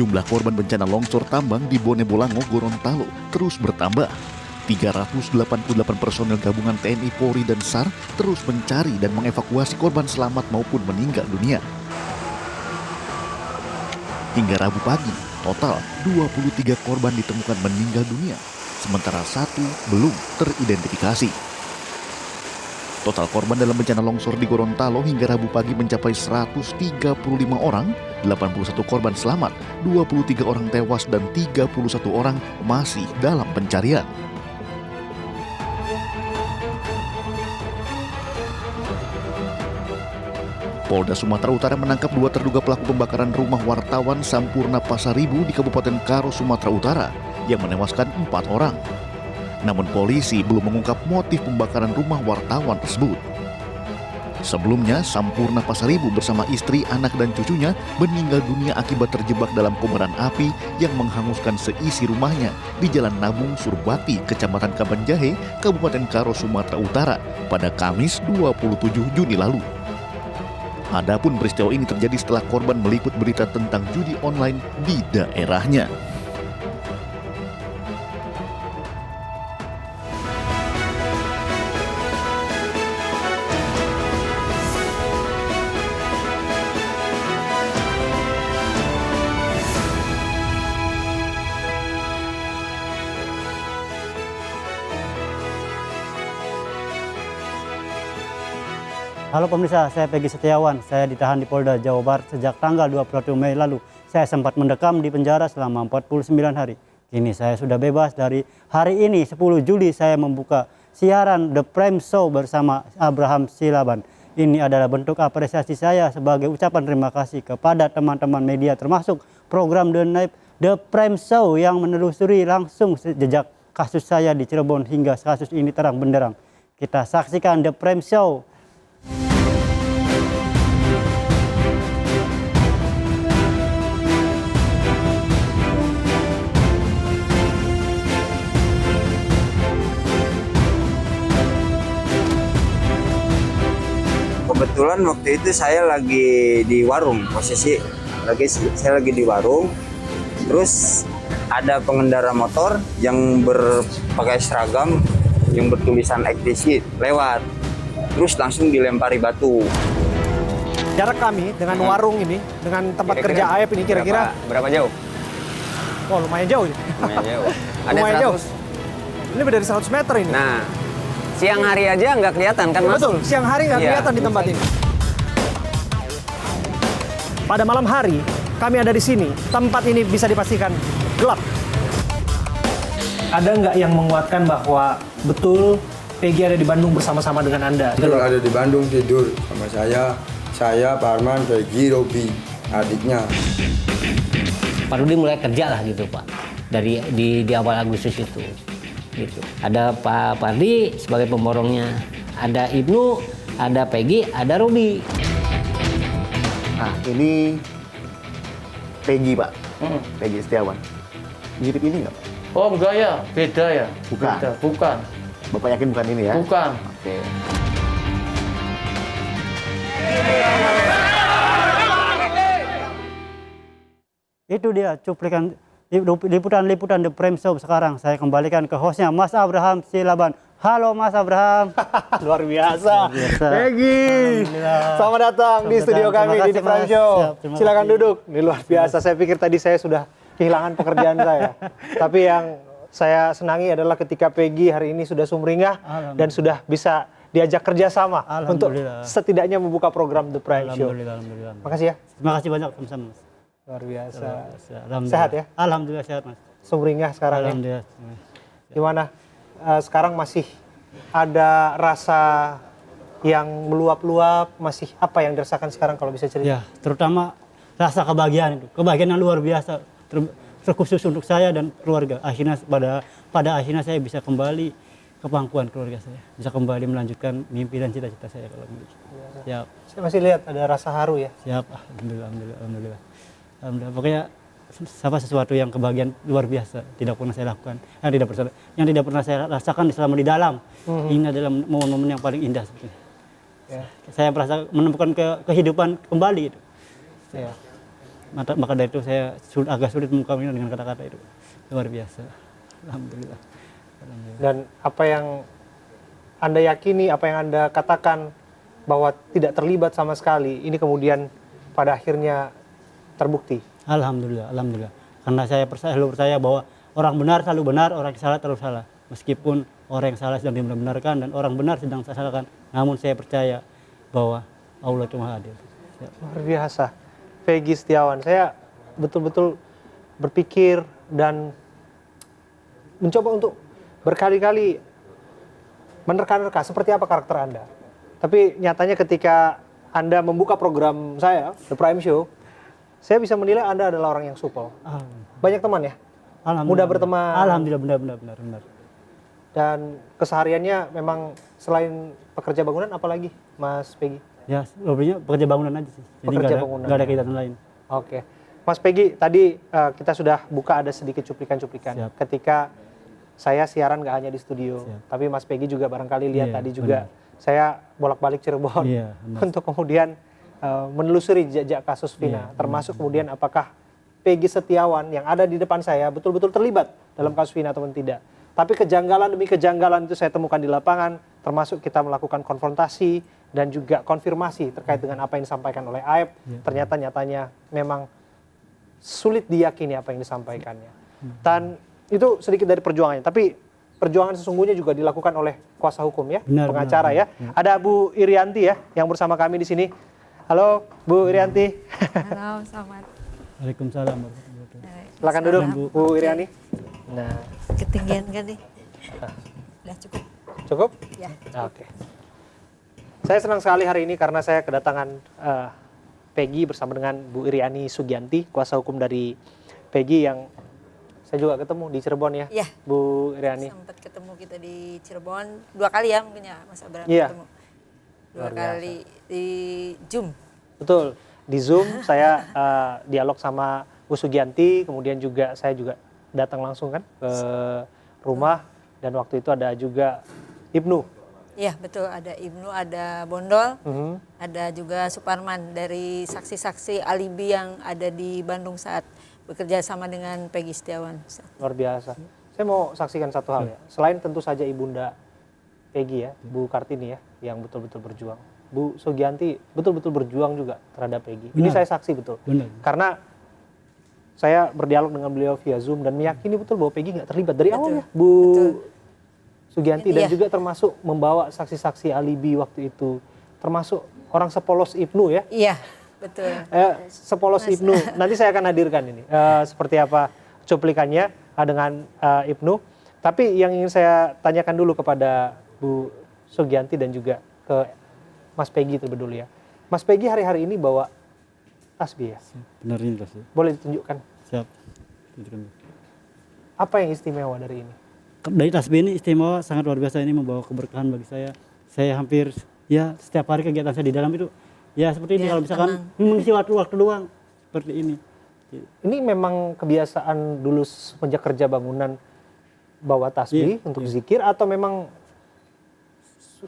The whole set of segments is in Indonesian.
Jumlah korban bencana longsor tambang di Bone Bolango, Gorontalo terus bertambah. 388 personel gabungan TNI, Polri, dan SAR terus mencari dan mengevakuasi korban selamat maupun meninggal dunia. Hingga Rabu pagi, total 23 korban ditemukan meninggal dunia, sementara 1 belum teridentifikasi. Total korban dalam bencana longsor di Gorontalo hingga Rabu pagi mencapai 135 orang, 81 korban selamat, 23 orang tewas dan 31 orang masih dalam pencarian. Polda Sumatera Utara menangkap 2 terduga pelaku pembakaran rumah wartawan Sampurna Pasaribu di Kabupaten Karo, Sumatera Utara yang menewaskan 4 orang. Namun polisi belum mengungkap motif pembakaran rumah wartawan tersebut. Sebelumnya, Sampurna Pasaribu bersama istri, anak, dan cucunya meninggal dunia akibat terjebak dalam kobaran api yang menghanguskan seisi rumahnya di Jalan Nabung, Surbati, Kecamatan Kabanjahe, Kabupaten Karo, Sumatera Utara pada Kamis 27 Juni lalu. Adapun peristiwa ini terjadi setelah korban meliput berita tentang judi online di daerahnya. Halo pemirsa, saya Peggy Setiawan. Saya ditahan di Polda Jawa Barat sejak tanggal 21 Mei lalu. Saya sempat mendekam di penjara selama 49 hari. Kini saya sudah bebas. Dari hari ini 10 Juli saya membuka siaran The Prime Show bersama Abraham Silaban. Ini adalah bentuk apresiasi saya sebagai ucapan terima kasih kepada teman-teman media termasuk program The Prime Show yang menelusuri langsung jejak kasus saya di Cirebon hingga kasus ini terang benderang. Kita saksikan The Prime Show. Kebetulan waktu itu saya lagi di warung, saya lagi di warung, terus ada pengendara motor yang berpakai seragam yang bertulisan eksplisit lewat, terus langsung dilempari batu. Jarak kami dengan warung ini, dengan tempat kerja Aep ini kira-kira berapa jauh? Oh lumayan jauh ya. Lumayan jauh. Ada Lumayan 100. jauh. Ini lebih dari 100 meter ini. Nah, siang hari aja nggak kelihatan kan, Mas? Betul, siang hari nggak kelihatan di tempat ini. Pada malam hari, kami ada di sini. Tempat ini bisa dipastikan gelap. Ada nggak yang menguatkan bahwa betul Peggy ada di Bandung bersama-sama dengan Anda? Betul, ada di Bandung tidur sama saya, Pak Arman, Peggy, Robi, adiknya. Pak Rudi mulai kerja lah gitu Pak, dari di awal Agustus itu. Gitu. Ada Pak Pardi sebagai pemborongnya, ada Ibnu, ada Peggy, ada Robi. Nah, ini Peggy, Pak. Peggy Setiawan. Mirip ini nggak, Pak? Oh enggak ya, beda ya? Bukan. Beda. Bukan. Bapak yakin bukan ini ya? Bukan. Oke. Itu dia cuplikan liputan The Prime Show sekarang. Saya kembalikan ke hostnya Mas Abraham Silaban. Halo Mas Abraham. Luar biasa. Peggy, Alhamdulillah. selamat datang di studio kami di The Prime Mas. Show. Siap, terima Silakan kasih. duduk. Ini luar biasa. Saya pikir tadi saya sudah kehilangan pekerjaan saya. Tapi yang saya senangi adalah ketika Peggy hari ini sudah sumringah dan sudah bisa diajak kerjasama untuk setidaknya membuka program The Prime Show. Alhamdulillah. Makasih ya. Terima kasih banyak sama-sama Mas. Luar biasa. Alhamdulillah. Sehat ya? Alhamdulillah sehat Mas. Sumringah sekarang ya. Alhamdulillah. Gimana? Sekarang masih ada rasa yang meluap-luap, masih apa yang dirasakan sekarang kalau bisa cerita? Ya, terutama rasa kebahagiaan itu. Kebahagiaan yang luar biasa. Terkhusus untuk saya dan keluarga. Akhirnya pada akhirnya saya bisa kembali ke pangkuan keluarga saya. Bisa kembali melanjutkan mimpi dan cita-cita saya kalau begitu. Siap. Saya masih lihat ada rasa haru ya. Siap. Alhamdulillah. Pokoknya sesuatu yang kebahagiaan luar biasa tidak pernah saya lakukan, yang tidak pernah saya rasakan selama di dalam. Ini adalah momen-momen yang paling indah sebetulnya. Ya. Saya merasa menemukan kehidupan kembali. Ya. Maka dari itu saya agak sulit mengungkapnya dengan kata-kata itu. Luar biasa. Alhamdulillah. Dan apa yang Anda yakini, apa yang Anda katakan bahwa tidak terlibat sama sekali, ini kemudian pada akhirnya terbukti. Alhamdulillah, alhamdulillah. Karena saya selalu percaya bahwa orang benar selalu benar, orang yang salah terlalu salah. Meskipun orang yang salah sedang dibenarkan dan orang benar sedang salahkan, namun saya percaya bahwa Allah itu Maha Adil. Luar biasa. Peggy Setiawan, saya betul-betul berpikir dan mencoba untuk berkali-kali menerka-nerka seperti apa karakter Anda. Tapi nyatanya ketika Anda membuka program saya, The Prime Show, saya bisa menilai Anda adalah orang yang supel. Banyak teman ya? Mudah berteman. Alhamdulillah, benar. Dan kesehariannya memang selain pekerja bangunan, apalagi Mas Peggy? Ya, sebenarnya pekerja bangunan aja sih. Jadi Pekerja bangunan. nggak ada kegiatan lain. Oke. Mas Peggy, tadi kita sudah buka ada sedikit cuplikan-cuplikan. Siap. Ketika saya siaran nggak hanya di studio, Siap. tapi Mas Peggy juga barangkali lihat Iya, tadi juga saya bolak-balik Cirebon Iya, benar. untuk kemudian menelusuri jejak kasus Vina, termasuk kemudian apakah Peggy Setiawan yang ada di depan saya betul-betul terlibat dalam kasus Vina ataupun tidak. Tapi kejanggalan demi kejanggalan itu saya temukan di lapangan, termasuk kita melakukan konfrontasi dan juga konfirmasi terkait dengan apa yang disampaikan oleh Aep. Ternyata nyatanya memang sulit diyakini apa yang disampaikannya. Dan itu sedikit dari perjuangannya, tapi perjuangan sesungguhnya juga dilakukan oleh kuasa hukum ya, pengacara ya. Ada Bu Irianti ya yang bersama kami di sini. Halo Bu Irianti. Halo, selamat. Waalaikumsalam. Silakan duduk Bu Iriani. Nah, Ketinggian kan nih? Udah cukup. cukup? Ya. Oke. Saya senang sekali hari ini karena saya kedatangan Peggy bersama dengan Bu Iriani Sugianti, kuasa hukum dari Peggy yang saya juga ketemu di Cirebon ya, Iya. Bu Iriani. Sempat ketemu kita di Cirebon 2 kali ya mungkin ya Mas Abraham Iya. ketemu. 2 Luar biasa. kali di Zoom. Betul, di Zoom saya dialog sama Bu Sugianti, kemudian juga saya juga datang langsung kan ke rumah dan waktu itu ada juga Ibnu. Iya betul, ada Ibnu, ada Bondol, Mhm. ada juga Suparman dari saksi-saksi alibi yang ada di Bandung saat bekerja sama dengan Peggy Setiawan. Luar biasa. Saya mau saksikan satu hal ya. Selain tentu saja Ibunda Peggy ya, Bu Kartini ya, yang betul-betul berjuang. Bu Sugianti betul-betul berjuang juga terhadap Peggy. Ini Benar. saya saksi betul. Benar. Karena saya berdialog dengan beliau via Zoom dan meyakini betul bahwa Peggy nggak terlibat dari awalnya. Bu Sugianti dan Iya. juga termasuk membawa saksi-saksi alibi waktu itu. Termasuk orang sepolos Ibnu ya. Iya, betul. Sepolos Ibnu. Nanti saya akan hadirkan ini seperti apa cuplikannya dengan Ibnu. Tapi yang ingin saya tanyakan dulu kepada Bu Sugianti dan juga ke Mas Peggy terlebih dulu ya. Mas Peggy hari-hari ini bawa tasbih ya. Benar ini sih. Boleh ditunjukkan Siap. apa yang istimewa dari ini? Dari tasbih ini istimewa, sangat luar biasa, ini membawa keberkahan bagi saya. Saya hampir ya setiap hari kegiatan saya di dalam itu ya seperti ini, Ya, kalau misalkan mengisi waktu doang seperti ini. Ini memang kebiasaan dulu semenjak kerja bangunan bawa tasbih untuk zikir atau memang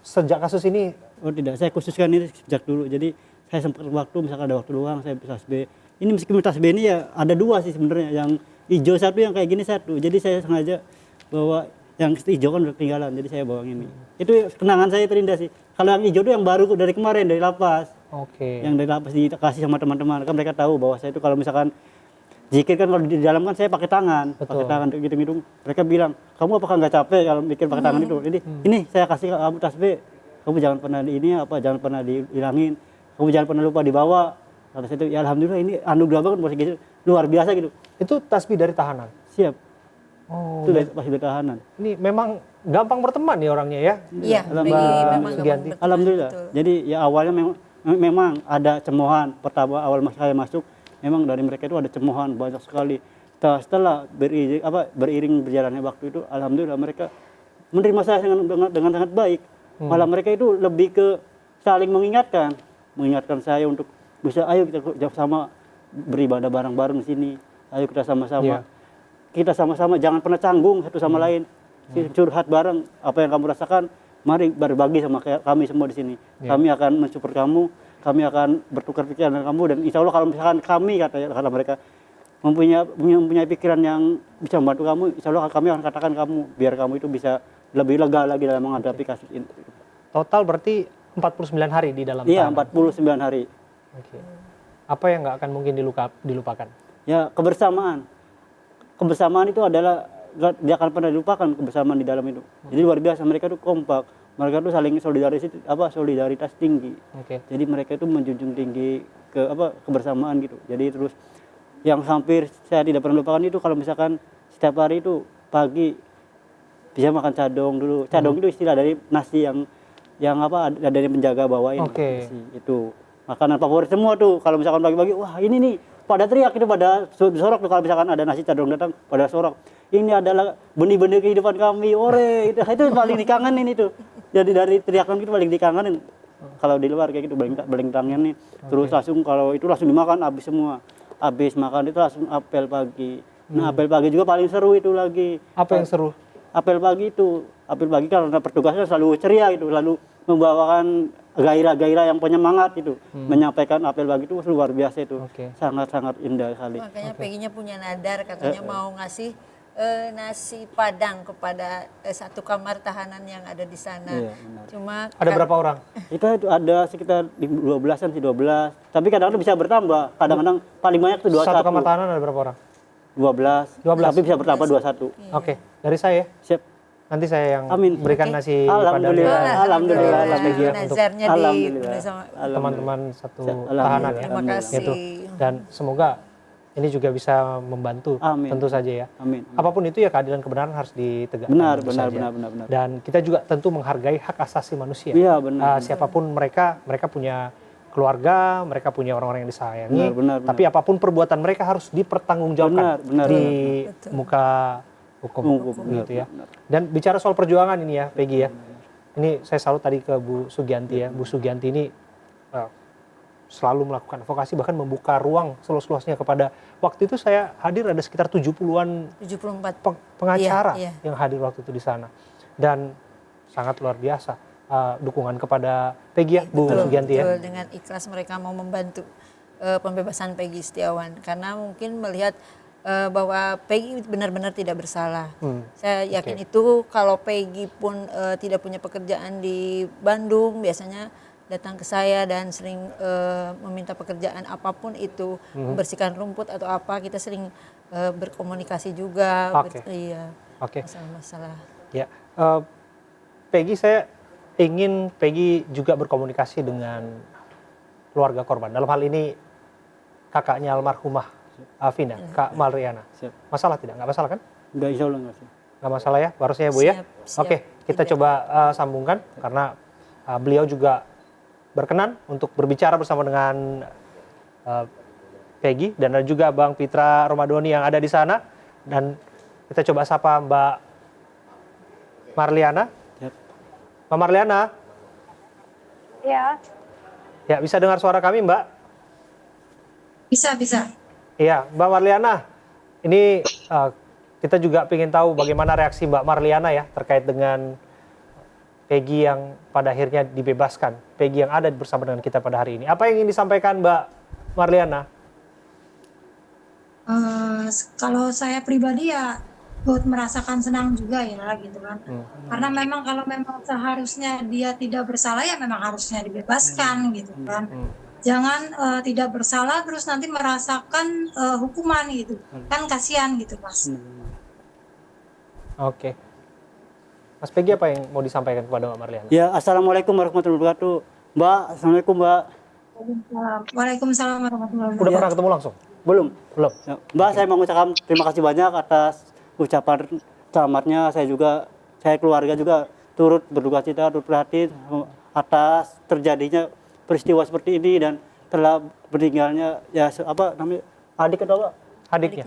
sejak kasus ini? Oh tidak, saya khususkan ini sejak dulu. Jadi saya sempat waktu, misalkan ada waktu luang saya bisa tasbih. Ini meskipun tasbih ini ya ada 2 sih sebenarnya, yang hijau satu, yang kayak gini satu. Jadi saya sengaja bawa yang hijau kan udah ketinggalan, jadi saya bawa yang ini. Itu kenangan saya terindah sih. Kalau yang hijau itu yang baru dari kemarin, dari lapas. Oke. Yang dari lapas dikasih sama teman-teman. Kan mereka tahu bahwa saya itu kalau misalkan zikir kan kalau di dalam kan saya pakai tangan, pakai tangan gitu-gitu. Mereka bilang, kamu apakah nggak capek kalau bikin pakai tangan itu? Jadi ini saya kasih kamu tasbih, kamu jangan pernah jangan pernah dihilangin, kamu jangan pernah lupa dibawa. Kata saya itu, ya alhamdulillah ini anugerah banget buat gitu, luar biasa gitu. Itu tasbih dari tahanan. Siap. Oh, Itu pasti dari tahanan. ini memang gampang berteman nih orangnya ya. Iya, Peggy memang Sugianti. gampang Alhamdulillah. betul. Jadi ya awalnya memang ada cemoohan. Pertama awal saya masuk, memang dari mereka itu ada cemoohan banyak sekali. Setelah beriring berjalannya waktu itu, alhamdulillah mereka menerima saya dengan sangat baik. Malah mereka itu lebih ke saling mengingatkan saya untuk bisa, ayo kita sama beribadah bareng-bareng di sini. Ayo kita sama-sama. Kita sama-sama jangan pernah canggung satu sama lain. Curhat bareng apa yang kamu rasakan, mari berbagi sama kami semua di sini. Kami akan mensupport kamu kami akan bertukar pikiran dengan kamu dan insya Allah kalau misalkan kami kata mereka mempunyai pikiran yang bisa membantu kamu, insya Allah kami akan katakan kamu biar kamu itu bisa lebih lega lagi dalam menghadapi kasus ini. Total berarti 49 hari di dalam Iya, tahanan. 49 hari. Oke. Apa yang nggak akan mungkin dilupakan? Ya, kebersamaan. Kebersamaan itu adalah dia akan pernah dilupakan kebersamaan di dalam itu. Jadi luar biasa, mereka itu kompak. Mereka itu saling solidaritas tinggi. Oke. Jadi mereka itu menjunjung tinggi kebersamaan gitu. Jadi terus yang hampir saya tidak pernah lupakan itu kalau misalkan setiap hari itu pagi bisa makan cadong dulu. Cadong itu istilah dari nasi yang dari penjaga bawain. Oke. Nasi, itu makanan favorit semua tuh. Kalau misalkan pagi-pagi, wah ini nih pada teriak itu, pada sorok tuh kalau misalkan ada nasi cadong datang pada sorok. Ini adalah benih-benih kehidupan kami, ore itu paling dikangenin itu. Jadi dari teriakan itu paling dikangenin. Kalau di luar kayak gitu paling kangen nih. Terus langsung kalau itu langsung dimakan habis semua. Habis makan itu langsung apel pagi. Nah, apel pagi juga paling seru itu lagi. Apa yang seru? Apel pagi karena petugasnya selalu ceria itu, lalu membawakan gairah-gairah yang penyemangat itu. Menyampaikan apel pagi itu luar biasa itu. Oke. Sangat-sangat indah sekali. Makanya Peggy-nya punya nadar, katanya mau ngasih nasi padang kepada satu kamar tahanan yang ada di sana. Iya, benar. Cuma Ada berapa orang? Itu ada sekitar 12-an sih, 12. Tapi kadang-kadang bisa bertambah. Kadang-kadang paling banyak itu 21. Satu kamar tahanan ada berapa orang? 12. 12. Tapi bisa bertambah 21. Oke. Dari saya. Siap. Nanti saya yang Amin. berikan Oke. nasi padang Alhamdulillah. Alhamdulillah. Alhamdulillah. nazarnya Alhamdulillah. dipenuhi sama teman-teman satu Alhamdulillah. tahanan ya. Terima kasih. Gitu. Dan semoga ini juga bisa membantu, Amin. tentu saja ya. Amin. Apapun itu ya, keadilan kebenaran harus ditegakkan. Benar, tentu benar, saja. benar. Dan kita juga tentu menghargai hak asasi manusia. Iya, benar. Siapapun mereka punya keluarga, mereka punya orang-orang yang disayangi. Benar. Tapi apapun perbuatan mereka harus dipertanggungjawabkan Benar. di muka hukum gitu ya. Dan bicara soal perjuangan ini ya, Peggy ya. Ini saya salut tadi ke Bu Sugianti ya. Bu Sugianti ini selalu melakukan advokasi, bahkan membuka ruang seluas-luasnya kepada, waktu itu saya hadir ada sekitar 70-an 74 pengacara Iya. yang hadir waktu itu di sana. Dan sangat luar biasa dukungan kepada Peggy ya, Bu Sugianti ya. Betul, dengan ikhlas mereka mau membantu pembebasan Peggy Setiawan karena mungkin melihat bahwa Peggy benar-benar tidak bersalah. Saya yakin itu kalau Peggy pun tidak punya pekerjaan di Bandung, biasanya datang ke saya dan sering meminta pekerjaan apapun itu, membersihkan rumput atau apa, kita sering berkomunikasi juga. Iya. Oke. Masalah-masalah. Ya, Peggy, saya ingin Peggy juga berkomunikasi dengan keluarga korban. Dalam hal ini kakaknya almarhumah Vina, Kak Marliana. Siap. Masalah tidak? Nggak masalah kan? Enggak, insya Allah enggak sih. Nggak masalah ya, harusnya ya Bu ya? Siap. Oke, kita coba sambungkan karena beliau juga berkenan untuk berbicara bersama dengan Peggy dan ada juga Bang Pitra Romadoni yang ada di sana, dan kita coba sapa Mbak Marliana. Siap. Mbak Marliana. Ya, Ya, bisa dengar suara kami, Mbak? bisa. Iya, Mbak Marliana. Ini kita juga ingin tahu bagaimana reaksi Mbak Marliana ya terkait dengan Peggy yang pada akhirnya dibebaskan. Peggy yang ada bersama dengan kita pada hari ini. Apa yang ingin disampaikan Mbak Marliana? Kalau saya pribadi ya turut merasakan senang juga ya gitu kan. Karena memang kalau memang seharusnya dia tidak bersalah ya memang harusnya dibebaskan gitu kan. Jangan tidak bersalah terus nanti merasakan hukuman gitu. Kan kasihan gitu Mas. Oke. Mas Peggy, apa yang mau disampaikan kepada Mbak Marliana? Ya, assalamualaikum warahmatullahi wabarakatuh. Mbak, assalamualaikum Mbak. Waalaikumsalam warahmatullahi wabarakatuh. Udah pernah ketemu langsung? Belum. Belum. Ya, Mbak, saya mau mengucapkan terima kasih banyak atas ucapan selamatnya. Saya keluarga juga turut berduka cita, turut prihatin atas terjadinya peristiwa seperti ini dan telah meninggalnya adik atau apa? Adiknya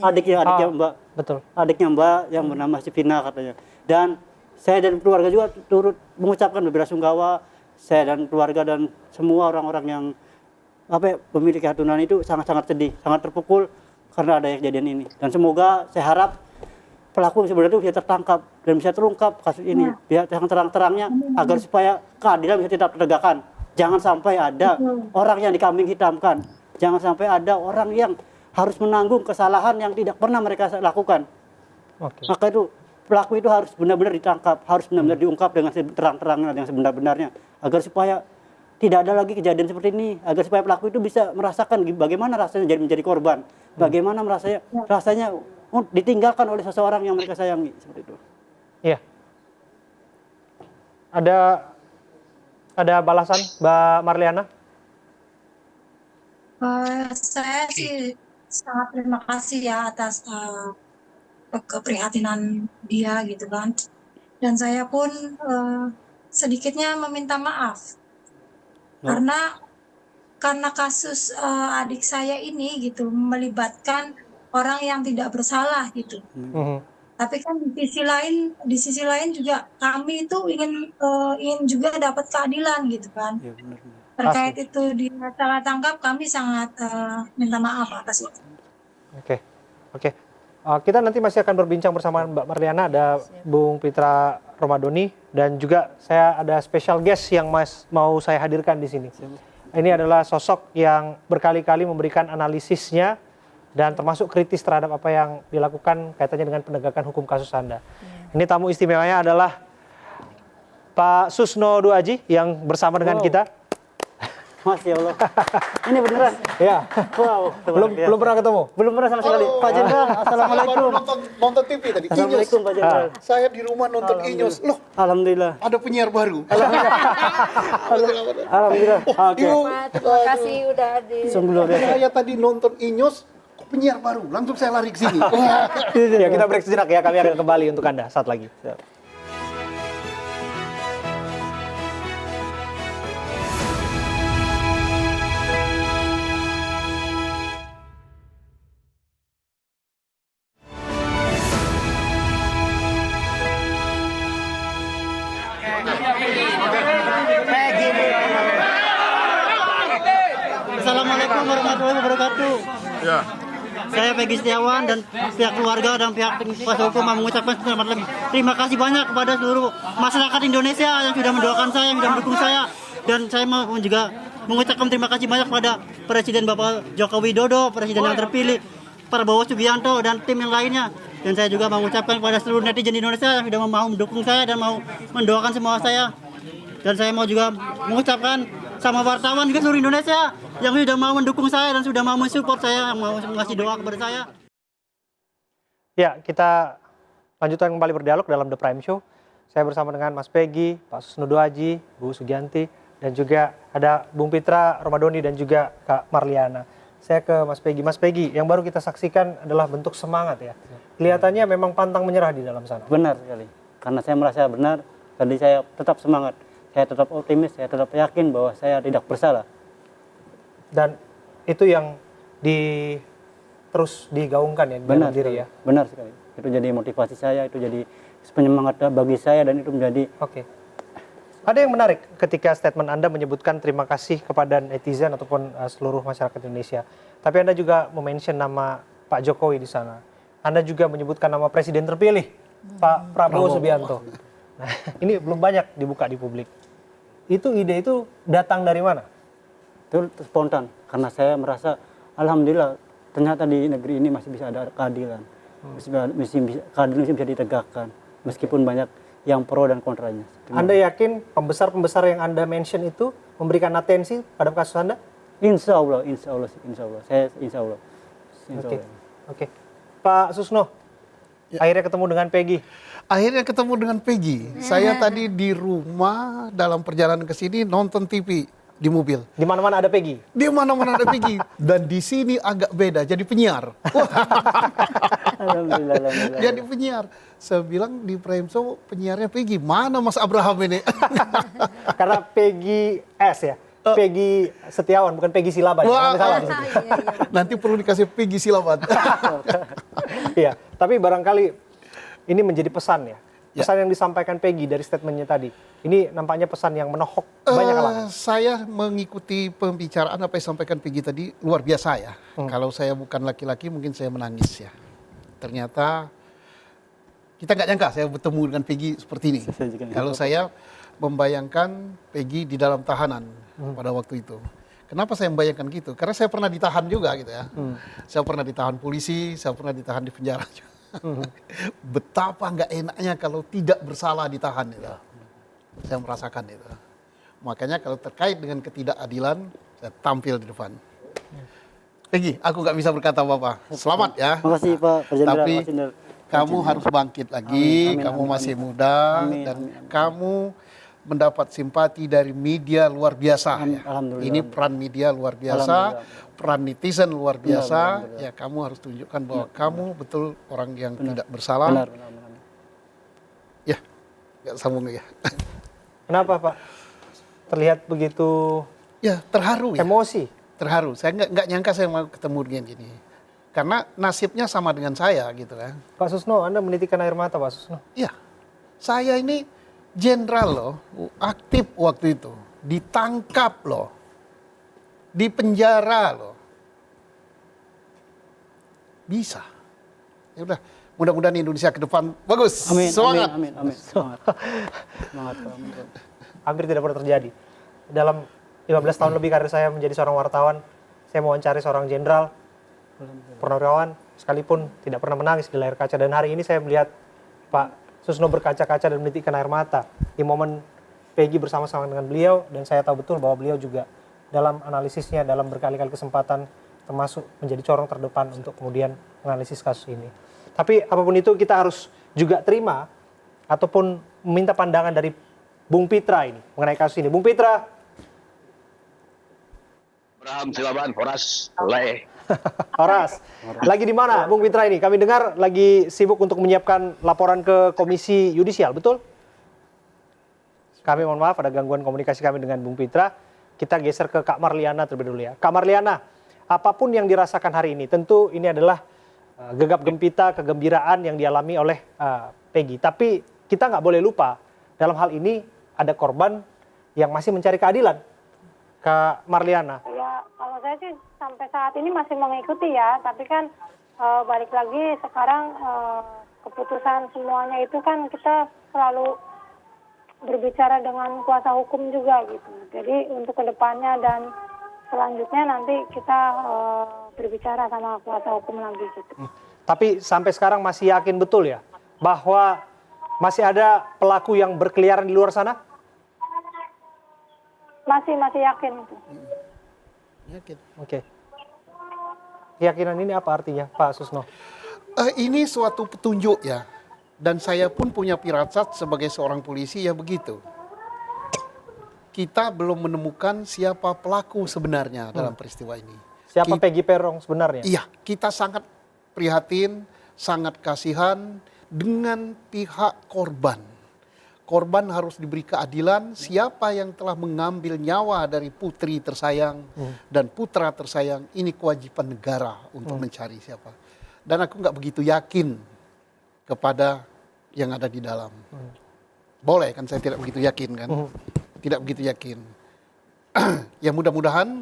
Mbak. Betul. Adiknya Mbak yang bernama Vina katanya. Dan saya dan keluarga juga turut mengucapkan belasungkawa. Saya dan keluarga dan semua orang-orang yang memiliki hati nurani itu sangat-sangat sedih, sangat terpukul karena ada kejadian ini. Dan semoga saya harap pelaku sebenarnya bisa tertangkap dan bisa terungkap kasus ini, bisa terang-terangnya agar supaya keadilan bisa tetap tertegakkan Jangan sampai ada orang yang dikambing hitamkan. Jangan sampai ada orang yang harus menanggung kesalahan yang tidak pernah mereka lakukan. Maka itu pelaku itu harus benar-benar ditangkap, harus benar-benar diungkap dengan terang-terangnya, yang sebenar-benarnya, agar supaya tidak ada lagi kejadian seperti ini, agar supaya pelaku itu bisa merasakan bagaimana rasanya menjadi korban, bagaimana rasanya ditinggalkan oleh seseorang yang mereka sayangi, seperti itu. Iya. Ada balasan, Mbak Marliana? Saya sih sangat terima kasih ya atas keprihatinan dia gitu kan. Dan saya pun sedikitnya meminta maaf karena kasus adik saya ini gitu melibatkan orang yang tidak bersalah gitu. Tapi kan di sisi lain juga kami itu ingin juga dapat keadilan gitu kan. Terkait itu dia salah tangkap, kami sangat minta maaf atas itu. Oke. Kita nanti masih akan berbincang bersama Mbak Marliana, ada Bung Pitra Romadoni, dan juga saya ada special guest yang mau saya hadirkan di sini. Ini adalah sosok yang berkali-kali memberikan analisisnya dan termasuk kritis terhadap apa yang dilakukan kaitannya dengan penegakan hukum kasus Anda. Ini tamu istimewanya adalah Pak Susno Duaji yang bersama dengan kita. Masya Allah. Ini beneran? Ya. Wow. Belum pernah ketemu? Belum pernah sama sekali. Pak Jenderal, assalamualaikum. Nonton TV tadi. Assalamualaikum Pak Jenderal. Saya di rumah nonton Inyos. Loh, alhamdulillah. ada penyiar baru. Alhamdulillah. Terima kasih udah hadir. Sungguh luar biasa. Saya tadi nonton Inyos, kok penyiar baru. Langsung saya lari ke sini. Ya, kita break sejenak ya. Kami akan kembali untuk Anda saat lagi. Assalamualaikum warahmatullahi wabarakatuh. Ya. Saya Peggy Setiawan dan pihak keluarga dan pihak kuasa hukum mengucapkan terima kasih banyak kepada seluruh masyarakat Indonesia yang sudah mendoakan saya, yang sudah mendukung saya. Dan saya mau juga mengucapkan terima kasih banyak kepada Presiden Bapak Joko Widodo, Presiden yang terpilih, Prabowo Subianto dan tim yang lainnya. Dan saya juga mengucapkan kepada seluruh netizen Indonesia yang sudah mau mendukung saya dan mau mendoakan semua saya. Dan saya mau juga mengucapkan sama wartawan juga seluruh Indonesia yang sudah mau mendukung saya dan sudah mau mensupport saya, yang mau ngasih doa kepada saya. Ya, kita lanjutkan kembali berdialog dalam The Prime Show. Saya bersama dengan Mas Peggy, Pak Susno Duaji, Bu Sugianti, dan juga ada Bung Pitra Romadoni dan juga Kak Marliana. Saya ke Mas Peggy. Mas Peggy, yang baru kita saksikan adalah bentuk semangat ya. Kelihatannya memang pantang menyerah di dalam sana. Benar sekali. Karena saya merasa benar, tadi saya tetap semangat. Saya tetap optimis, saya tetap yakin bahwa saya tidak bersalah. Dan itu yang terus digaungkan ya, benar diri ya. Benar sekali. Itu jadi motivasi saya, itu jadi penyemangat bagi saya, dan itu menjadi. Oke. Ada yang menarik ketika statement Anda menyebutkan terima kasih kepada netizen ataupun seluruh masyarakat Indonesia. Tapi Anda juga mention nama Pak Jokowi di sana. Anda juga menyebutkan nama Presiden terpilih, Pak Prabowo Subianto. Nah, ini belum banyak dibuka di publik. Ide itu datang dari mana? Itu spontan, karena saya merasa alhamdulillah ternyata di negeri ini masih bisa ada keadilan. Keadilan bisa ditegakkan meskipun banyak yang pro dan kontranya. Anda yakin pembesar-pembesar yang Anda mention itu memberikan atensi pada kasus Anda? Insya Allah. Saya insya Allah. Oke. Pak Susno, akhirnya ketemu dengan Peggy. Akhirnya ketemu dengan Peggy. Saya tadi di rumah dalam perjalanan ke sini nonton TV di mobil. Di mana-mana ada Peggy. Di mana-mana ada Peggy. Dan di sini agak beda, jadi penyiar. Alhamdulillah. Jadi penyiar. Saya bilang di Prime Show penyiarnya Peggy. Mana Mas Abraham ini? Karena Peggy S ya. Peggy Setiawan, bukan Peggy Silaban. Wah, salah. nanti perlu dikasih Peggy Silaban. Iya, tapi barangkali ini menjadi pesan ya. Pesan yang disampaikan Peggy dari statementnya tadi. Ini nampaknya pesan yang menohok banyak kalangan. Saya mengikuti pembicaraan apa yang disampaikan Peggy tadi luar biasa ya. Kalau saya bukan laki-laki mungkin saya menangis ya. Ternyata kita nggak nyangka saya bertemu dengan Peggy seperti ini. Kalau saya membayangkan Peggy di dalam tahanan pada waktu itu. Kenapa saya membayangkan gitu? Karena saya pernah ditahan juga gitu ya. Saya pernah ditahan polisi, saya pernah ditahan di penjara juga. Betapa nggak enaknya kalau tidak bersalah ditahan itu. Saya merasakan itu. Makanya kalau terkait dengan ketidakadilan, saya tampil di depan. Peggy, aku nggak bisa berkata apa-apa. Selamat ya. Terima kasih Pak Jenderal. Tapi Pak Jenderal. kamu harus bangkit lagi. Kamu masih muda dan kamu mendapat simpati dari media luar biasa. Alhamdulillah. Ini peran media luar biasa, peran netizen luar biasa. Ya kamu harus tunjukkan bahwa kamu betul orang yang tidak bersalah. Benar. Ya, nggak sambung ya. Kenapa Pak? Terlihat begitu Ya terharu ya. emosi. Terharu. Saya nggak nyangka saya mau ketemu dengan gini. Karena nasibnya sama dengan saya gitu kan. Pak Susno, Anda menitikan air mata Pak Susno. Iya, saya ini jenderal loh, aktif waktu itu, ditangkap loh, di penjara loh, bisa. Ya udah, mudah-mudahan Indonesia ke depan bagus. Amin. Semangat. Amin. Semangat. Semangat Pak. Hampir tidak pernah terjadi. Dalam 15 tahun lebih karir saya menjadi seorang wartawan, saya mewawancari seorang jenderal, purnawirawan, sekalipun tidak pernah menangis di layar kaca. Dan hari ini saya melihat Pak Susno berkaca-kaca dan menitikkan air mata di momen Peggy bersama-sama dengan beliau, dan saya tahu betul bahwa beliau juga dalam analisisnya, dalam berkali-kali kesempatan termasuk menjadi corong terdepan untuk kemudian menganalisis kasus ini. Tapi apapun itu kita harus juga terima ataupun meminta pandangan dari Bung Pitra ini mengenai kasus ini. Bung Pitra. Abraham Silaban, Horas, Leh. Horas, lagi di mana Bung Pitra ini? Kami dengar lagi sibuk untuk menyiapkan laporan ke Komisi Yudisial, betul? Kami mohon maaf ada gangguan komunikasi kami dengan Bung Pitra. Kita geser ke Kak Marliana terlebih dulu ya. Kak Marliana, apapun yang dirasakan hari ini, tentu ini adalah gegap gempita, kegembiraan yang dialami oleh Peggy. Tapi kita nggak boleh lupa, dalam hal ini ada korban yang masih mencari keadilan. Kak Marliana. Ya, kalau saya sih sampai saat ini masih mengikuti ya, tapi kan balik lagi sekarang keputusan semuanya itu kan kita selalu berbicara dengan kuasa hukum juga gitu. Jadi untuk kedepannya dan selanjutnya nanti kita berbicara sama kuasa hukum lagi gitu. Tapi sampai sekarang masih yakin betul ya bahwa masih ada pelaku yang berkeliaran di luar sana? Masih yakin itu. Yakin. Oke. Keyakinan ini apa artinya, Pak Susno? Ini suatu petunjuk ya. Dan saya pun punya firasat sebagai seorang polisi ya begitu. Kita belum menemukan siapa pelaku sebenarnya dalam peristiwa ini. Siapa Peggy Peron sebenarnya? Iya, kita sangat prihatin, sangat kasihan dengan pihak korban. Korban harus diberi keadilan. Siapa yang telah mengambil nyawa dari putri tersayang dan putra tersayang, ini kewajiban negara untuk mencari siapa. Dan aku nggak begitu yakin kepada yang ada di dalam. Boleh kan saya tidak begitu yakin kan? Tidak begitu yakin. Ya mudah-mudahan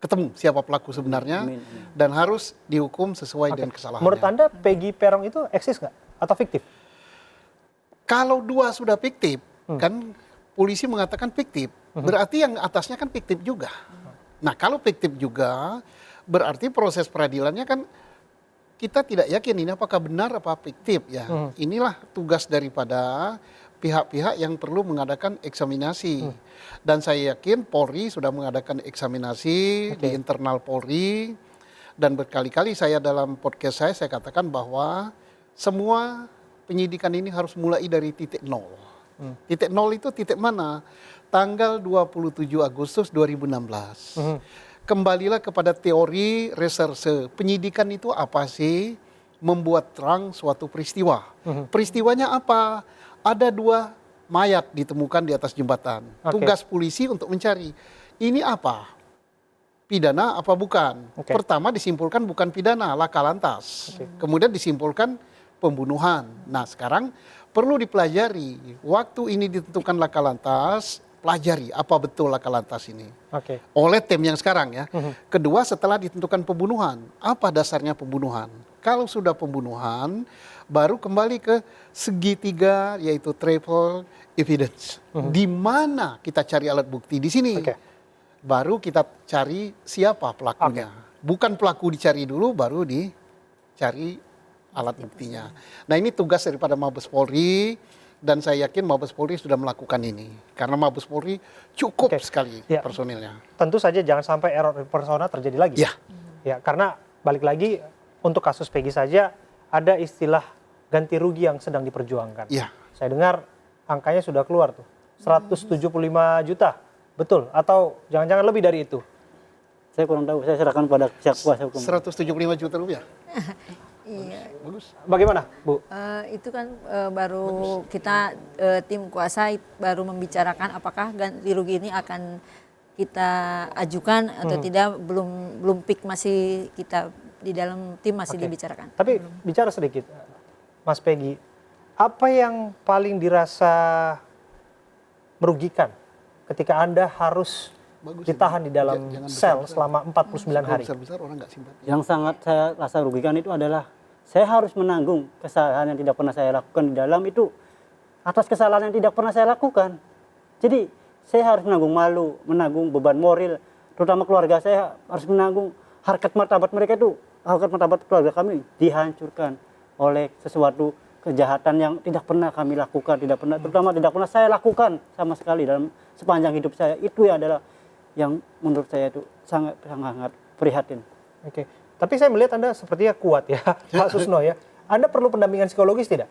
ketemu siapa pelaku sebenarnya dan harus dihukum sesuai dengan kesalahannya. Menurut Anda Peggy Peron itu eksis nggak atau fiktif? Kalau dua sudah fiktif, kan polisi mengatakan fiktif, berarti yang atasnya kan fiktif juga. Nah kalau fiktif juga, berarti proses peradilannya kan kita tidak yakin ini apakah benar apa fiktif ya. Inilah tugas daripada pihak-pihak yang perlu mengadakan eksaminasi. Dan saya yakin Polri sudah mengadakan eksaminasi di internal Polri. Dan berkali-kali saya dalam podcast saya katakan bahwa semua penyidikan ini harus mulai dari titik nol. Titik nol itu titik mana? Tanggal 27 Agustus 2016. Kembalilah kepada teori reserse. Penyidikan itu apa sih? Membuat terang suatu peristiwa. Peristiwanya apa? Ada 2 mayat ditemukan di atas jembatan. Tugas polisi untuk mencari. Ini apa? Pidana apa bukan? Pertama disimpulkan bukan pidana, laka lantas. Kemudian disimpulkan pembunuhan. Nah sekarang perlu dipelajari. Waktu ini ditentukan laka lantas, pelajari apa betul laka lantas ini. Oleh tim yang sekarang ya. Kedua setelah ditentukan pembunuhan, apa dasarnya pembunuhan? Kalau sudah pembunuhan, baru kembali ke segitiga, yaitu triple evidence. Di mana kita cari alat bukti? Di sini. Baru kita cari siapa pelakunya. Bukan pelaku dicari dulu, baru dicari alat buktinya. Nah, ini tugas daripada Mabes Polri, dan saya yakin Mabes Polri sudah melakukan ini. Karena Mabes Polri cukup sekali personilnya. Tentu saja jangan sampai error personal terjadi lagi. Ya, karena balik lagi untuk kasus Peggy saja ada istilah ganti rugi yang sedang diperjuangkan. Saya dengar angkanya sudah keluar tuh, 175 juta, betul? Atau jangan-jangan lebih dari itu? Saya kurang tahu, saya serahkan pada pihak kuasa hukum. 175 juta rupiah. Iya. Bagus. Bagaimana, Bu? Itu kan baru kita tim kuasa baru membicarakan apakah ganti rugi ini akan kita ajukan atau tidak, belum pick, masih kita di dalam tim masih dibicarakan. Tapi bicara sedikit, Mas Peggy, apa yang paling dirasa merugikan ketika Anda harus ditahan di dalam sel selama 49 hari? Yang sangat saya rasa rugikan itu adalah saya harus menanggung kesalahan yang tidak pernah saya lakukan di dalam itu, atas kesalahan yang tidak pernah saya lakukan. Jadi saya harus menanggung malu, menanggung beban moral, terutama keluarga saya harus menanggung harkat martabat mereka itu. Harkat martabat keluarga kami dihancurkan oleh sesuatu kejahatan yang tidak pernah kami lakukan, terutama tidak pernah saya lakukan sama sekali dalam sepanjang hidup saya. Itu yang adalah yang menurut saya itu sangat prihatin. Oke, tapi saya melihat Anda sepertinya kuat ya, Pak Susno ya. Anda perlu pendampingan psikologis tidak?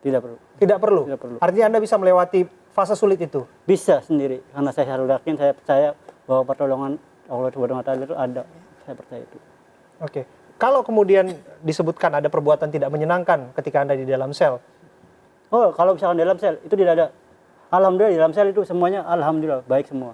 Tidak perlu. Tidak perlu? Tidak perlu. Artinya Anda bisa melewati fase sulit itu? Bisa sendiri, karena saya selalu yakin, saya percaya bahwa pertolongan Allah Subhanahu wa Ta'ala itu ada. Saya percaya itu. Oke, kalau kemudian disebutkan ada perbuatan tidak menyenangkan ketika Anda di dalam sel? Oh, kalau misalkan di dalam sel itu tidak ada. Alhamdulillah di dalam sel itu semuanya alhamdulillah baik semua.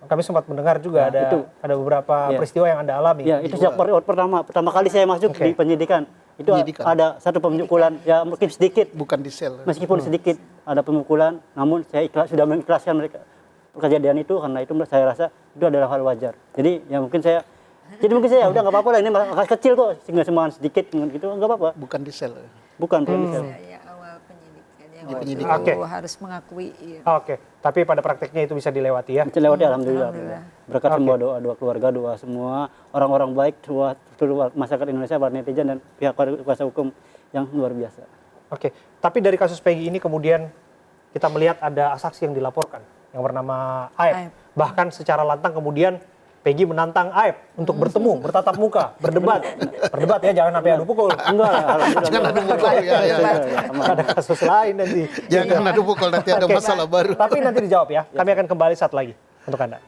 Kami sempat mendengar juga ada beberapa peristiwa yang Anda alami. Ya, itu sejak pertama kali saya masuk di penyidikan. Itu ada satu pemukulan, ya mungkin sedikit. Bukan di sel. Meskipun sedikit ada pemukulan, namun saya sudah mengikhlaskan mereka kejadian itu, karena itu saya rasa itu adalah hal wajar. Jadi mungkin saya udah nggak apa-apa lah, ini masalah kecil kok, sehingga semangat sedikit gitu, nggak apa-apa. Bukan di sel. Bukan di sel. Ya, awal penyidikan yang harus mengakui. Iya. Oke, tapi pada prakteknya itu bisa dilewati ya? Bisa dilewati, alhamdulillah. Berkat semua doa keluarga, doa semua orang-orang baik, seluruh masyarakat Indonesia, para netizen dan pihak kuasa hukum yang luar biasa. Oke, tapi dari kasus Peggy ini kemudian kita melihat ada saksi yang dilaporkan yang bernama Aep. Bahkan secara lantang kemudian Peggy menantang Aep untuk bertemu, bertatap muka, berdebat ya, jangan sampai adu pukul. Enggak, jangan adu pukul ya. Ada kasus lain nanti. Jangan adu pukul, nanti ada masalah baru. Tapi nanti dijawab ya. Kami akan kembali saat lagi untuk Anda.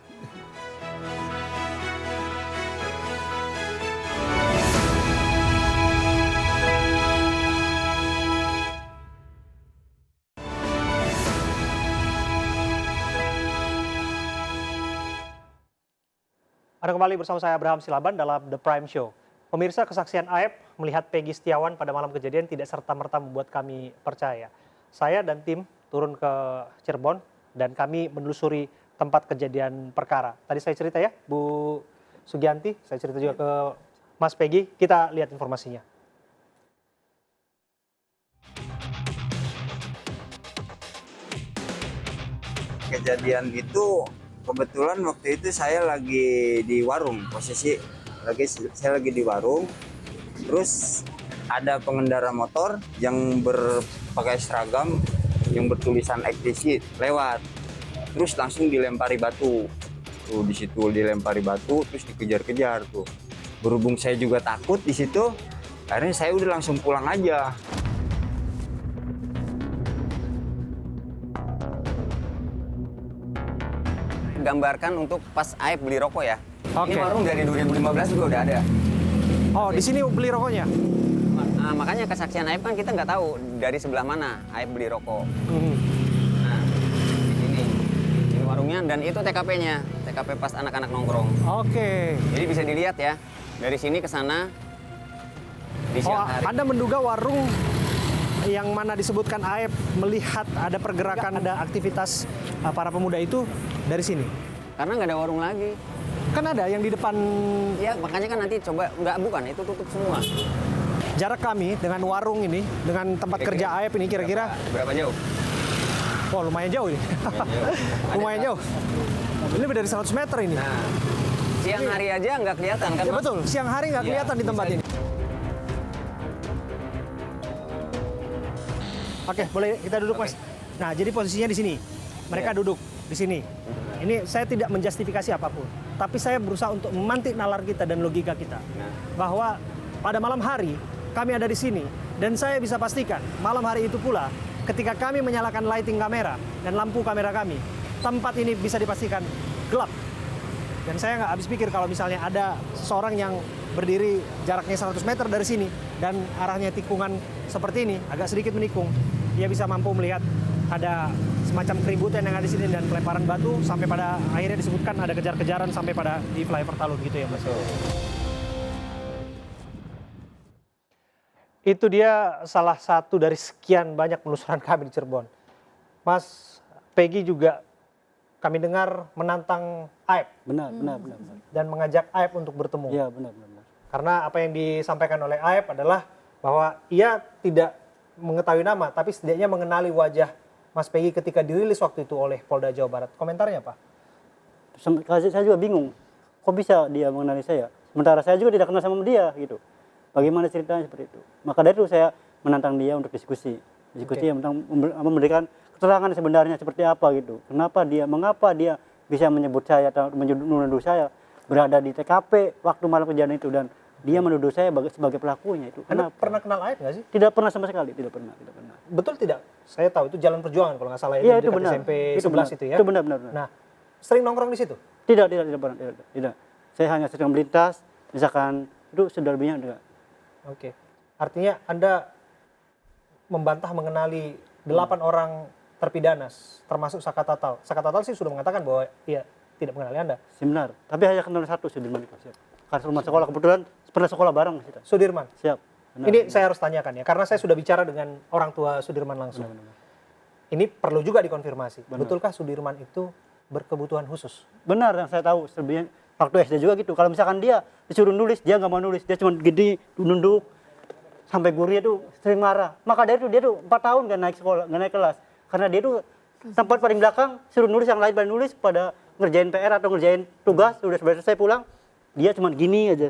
Anda kembali bersama saya Abraham Silaban dalam The Prime Show. Pemirsa, kesaksian Aep melihat Peggy Setiawan pada malam kejadian tidak serta-merta membuat kami percaya. Saya dan tim turun ke Cirebon dan kami menelusuri tempat kejadian perkara. Tadi saya cerita ya, Bu Sugianti, saya cerita juga ke Mas Peggy. Kita lihat informasinya. Kejadian itu kebetulan waktu itu saya lagi di warung, saya lagi di warung, terus ada pengendara motor yang berpakai seragam yang bertulisan eksplisit lewat, terus langsung dilempari batu. Tuh di situ dilempari batu, terus dikejar-kejar tuh. Berhubung saya juga takut di situ, akhirnya saya udah langsung pulang aja. Gambarkan untuk pas Aep beli rokok ya. Ini warung dari 2015 juga udah ada. Oh, di sini beli rokoknya? Nah, makanya kesaksian Aep kan kita nggak tahu dari sebelah mana Aep beli rokok. Nah, ini warungnya dan itu TKP-nya, TKP pas anak-anak nongkrong. Oke. Jadi bisa dilihat ya, dari sini ke sana di siang hari. Anda menduga warung yang mana disebutkan Aep melihat ada pergerakan, ada aktivitas para pemuda itu dari sini? Karena nggak ada warung lagi. Kan ada yang di depan. Ya makanya kan nanti coba, bukan, itu tutup semua. jarak kami dengan warung ini, dengan tempat kerja Aep ini kira-kira Berapa jauh? wah lumayan jauh ini. Lumayan jauh. Ini lebih dari 100 meter ini. Nah, siang hari aja nggak kelihatan kan? Ya Mas? betul, siang hari nggak Iya, kelihatan di tempat bisa ini. Oke, boleh kita duduk Mas. Nah, jadi posisinya di sini. Mereka duduk di sini. Ini saya tidak menjustifikasi apapun, tapi saya berusaha untuk memantik nalar kita dan logika kita. Bahwa pada malam hari kami ada di sini dan saya bisa pastikan malam hari itu pula ketika kami menyalakan lighting kamera dan lampu kamera kami, tempat ini bisa dipastikan gelap. Dan saya nggak habis pikir kalau misalnya ada seseorang yang berdiri jaraknya 100 meter dari sini dan arahnya tikungan seperti ini, agak sedikit menikung, dia bisa mampu melihat ada semacam keributan yang ada di sini dan pelemparan batu sampai pada akhirnya disebutkan ada kejar-kejaran sampai pada di flyover Talun gitu ya Mas. Itu dia salah satu dari sekian banyak penelusuran kami di Cirebon. Mas Peggy juga kami dengar menantang Aep. Benar. Dan mengajak Aep untuk bertemu. Iya, benar. Karena apa yang disampaikan oleh Aep adalah bahwa ia tidak mengetahui nama, tapi setidaknya mengenali wajah Mas Peggy ketika dirilis waktu itu oleh Polda Jawa Barat. Komentarnya apa? Saya juga bingung, kok bisa dia mengenali saya? Sementara saya juga tidak kenal sama dia gitu. Bagaimana ceritanya seperti itu? Maka dari itu saya menantang dia untuk diskusi tentang memberikan keterangan sebenarnya seperti apa gitu. Mengapa dia bisa menyebut saya atau menuduh saya berada di TKP waktu malam kejadian itu dan dia menuduh saya sebagai pelakunya itu. Anda pernah kenal Aep nggak sih? Tidak pernah sama sekali, tidak pernah. Betul tidak? Saya tahu itu Jalan Perjuangan kalau nggak salah Iya, itu itu benar. SMP Itu 11 benar. itu ya. Itu benar. Nah, sering nongkrong di situ? Tidak pernah. Tidak. Saya hanya sedang melintas, misalkan itu sudah lebihnya enggak. Oke. Artinya Anda membantah mengenali 8 orang terpidana termasuk Saka Tatal. Saka Tatal sih sudah mengatakan bahwa ia tidak mengenali Anda. Seminar. Tapi hanya kenal satu Sudirman itu. Siap. Karena rumah sekolah kebetulan pernah sekolah bareng kita. Sudirman. Siap. Benar. Ini saya harus tanyakan ya, karena saya sudah bicara dengan orang tua Sudirman langsung. Ini perlu juga dikonfirmasi. Betulkah Sudirman itu berkebutuhan khusus? Benar, yang saya tahu. Selebihnya waktu SD juga gitu. Kalau misalkan dia disuruh nulis, dia nggak mau nulis. Dia cuma gini, nunduk. Sampai gurunya tuh sering marah. Maka dari itu dia tuh 4 tahun nggak naik sekolah, nggak naik kelas. Karena dia tuh tempat paling belakang, suruh nulis, yang lain pada nulis, pada ngerjain PR atau ngerjain tugas, sudah selesai pulang, dia cuma gini aja.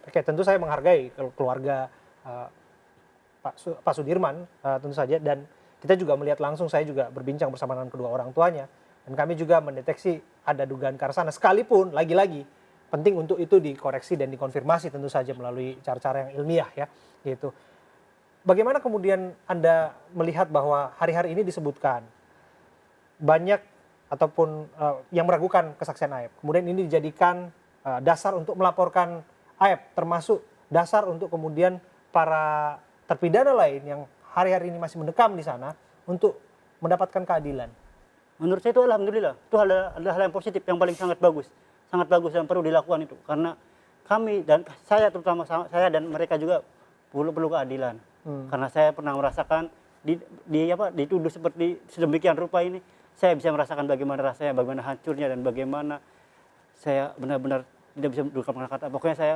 Oke, tentu saya menghargai keluarga Pak Sudirman tentu saja, dan kita juga melihat langsung, saya juga berbincang bersama dengan kedua orang tuanya, dan kami juga mendeteksi ada dugaan ke arah sana, sekalipun lagi-lagi penting untuk itu dikoreksi dan dikonfirmasi tentu saja melalui cara-cara yang ilmiah ya, gitu. Bagaimana kemudian Anda melihat bahwa hari-hari ini disebutkan banyak ataupun yang meragukan kesaksian Aep, kemudian ini dijadikan dasar untuk melaporkan Aep, termasuk dasar untuk kemudian para terpidana lain yang hari-hari ini masih mendekam di sana untuk mendapatkan keadilan? Menurut saya itu alhamdulillah, itu adalah hal yang positif, yang paling sangat bagus dan perlu dilakukan itu, karena kami dan saya, terutama saya dan mereka juga perlu keadilan. Karena saya pernah merasakan dituduh seperti sedemikian rupa ini, saya bisa merasakan bagaimana rasanya, bagaimana hancurnya, dan bagaimana saya benar-benar tidak bisa mendukung kata. Pokoknya saya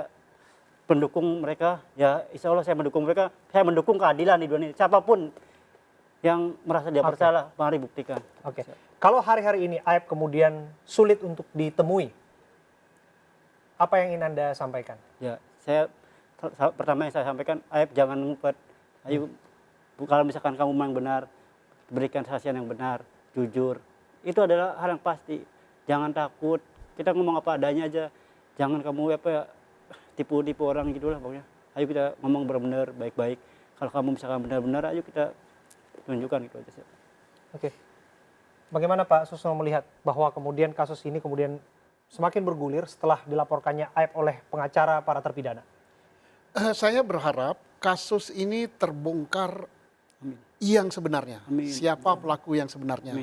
pendukung mereka, ya insya Allah saya mendukung mereka, saya mendukung keadilan di dunia. Siapapun yang merasa dia bersalah, mari buktikan. Oke. Kalau hari-hari ini Aep kemudian sulit untuk ditemui, apa yang ingin Anda sampaikan? Ya, pertama yang saya sampaikan, Aep jangan ngumpet. Ayo, kalau misalkan kamu memang benar, berikan kesaksian yang benar, jujur. Itu adalah hal yang pasti. Jangan takut, kita ngomong apa adanya aja. Jangan kamu tipu-tipu orang gitu lah pokoknya. Ayo kita ngomong benar-benar, baik-baik. Kalau kamu misalkan benar-benar, ayo kita tunjukkan gitu aja. Oke. Bagaimana Pak Susno melihat bahwa kemudian kasus ini kemudian semakin bergulir setelah dilaporkannya Aep oleh pengacara para terpidana? Saya berharap kasus ini terbongkar yang sebenarnya. Siapa pelaku yang sebenarnya.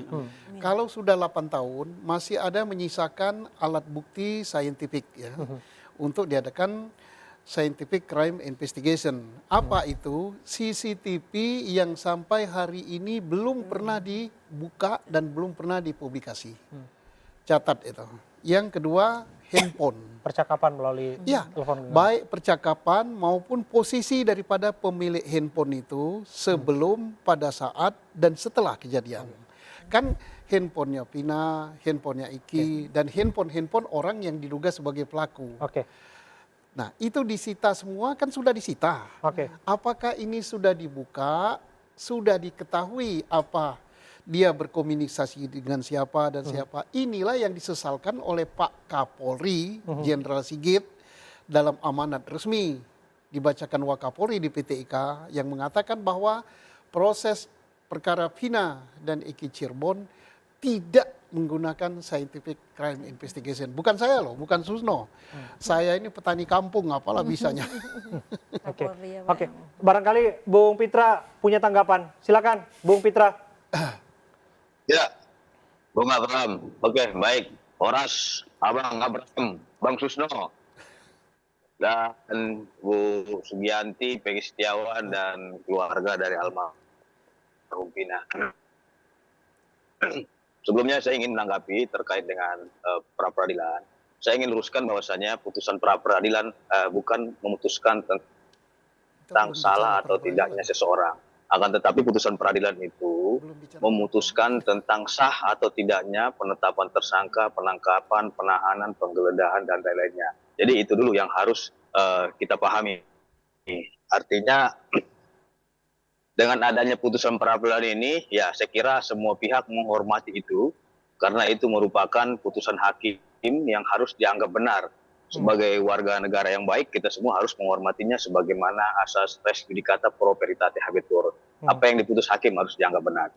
Kalau sudah 8 tahun masih ada menyisakan alat bukti saintifik ya untuk diadakan scientific crime investigation. Apa itu? CCTV yang sampai hari ini belum pernah dibuka dan belum pernah dipublikasi. Catat itu. Yang kedua, handphone. Percakapan melalui Ya, telepon genggam. baik percakapan maupun posisi daripada pemilik handphone itu sebelum, pada saat, dan setelah kejadian. Kan handphonenya Pina, handphonenya Iki, dan handphone orang yang diduga sebagai pelaku. Oke. Nah, itu disita semua, kan sudah disita. Oke. Apakah ini sudah dibuka, sudah diketahui apa dia berkomunikasi dengan siapa dan siapa? Inilah yang disesalkan oleh Pak Kapolri, Jenderal Sigit, dalam amanat resmi dibacakan Wakapolri di PT IKA yang mengatakan bahwa proses perkara Vina dan Eki Cirebon tidak menggunakan scientific crime investigation. Bukan saya loh, bukan Susno. Saya ini petani kampung, apalah bisanya. Oke. Oke. Barangkali Bung Pitra punya tanggapan. Silakan, Bung Pitra. Ya, Bung Abraham. Oke, baik. Horas, Abang Abraham, Bang Susno, dan Bu Sugianti, Peggy Setiawan, dan keluarga dari almarhum Pina. Sebelumnya saya ingin menanggapi terkait dengan pra-peradilan. Saya ingin luruskan bahwasanya putusan pra-peradilan bukan memutuskan tentang salah atau tidaknya seseorang. Akan tetapi putusan peradilan itu memutuskan tentang sah atau tidaknya penetapan tersangka, penangkapan, penahanan, penggeledahan, dan lain-lainnya. Jadi itu dulu yang harus kita pahami. Artinya dengan adanya putusan peradilan ini, ya saya kira semua pihak menghormati itu, karena itu merupakan putusan hakim yang harus dianggap benar. Sebagai warga negara yang baik, kita semua harus menghormatinya sebagaimana asas res judicata pro veritate habetur. Apa yang diputus hakim harus dianggap benar.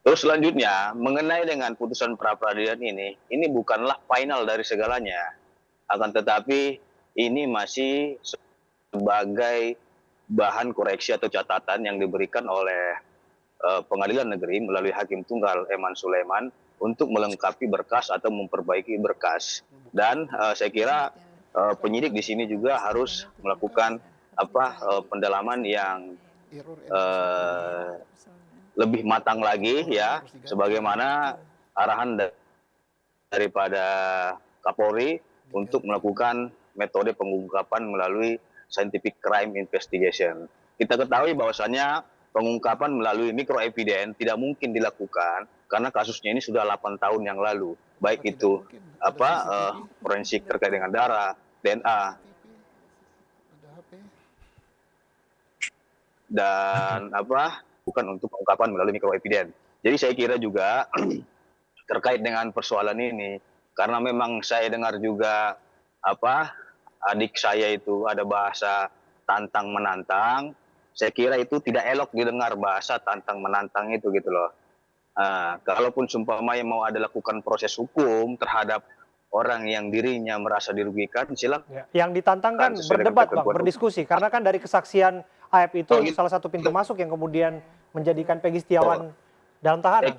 Terus selanjutnya, mengenai dengan putusan pra-peradilan ini bukanlah final dari segalanya. Akan tetapi, ini masih sebagai bahan koreksi atau catatan yang diberikan oleh pengadilan negeri melalui Hakim Tunggal Eman Sulaiman untuk melengkapi berkas atau memperbaiki berkas. Dan saya kira penyidik di sini juga harus melakukan pendalaman yang lebih matang lagi, ya, sebagaimana arahan daripada Kapolri untuk melakukan metode pengungkapan melalui scientific crime investigation. Kita ketahui bahwasannya pengungkapan melalui mikro eviden tidak mungkin dilakukan karena kasusnya ini sudah 8 tahun yang lalu. Baik itu forensik terkait dengan darah, DNA, dan bukan untuk pengungkapan melalui mikro eviden. Jadi saya kira juga terkait dengan persoalan ini, karena memang saya dengar juga adik saya itu ada bahasa tantang menantang. Saya kira itu tidak elok didengar bahasa tantang menantang itu gitu loh. Kalaupun seumpamanya mau ada lakukan proses hukum terhadap orang yang dirinya merasa dirugikan, silakan. Ya. Yang ditantang kan berdebat, Bang, berdiskusi. Karena kan dari kesaksian AF itu salah satu pintu masuk yang kemudian menjadikan Peggy Setiawan dalam tahanan.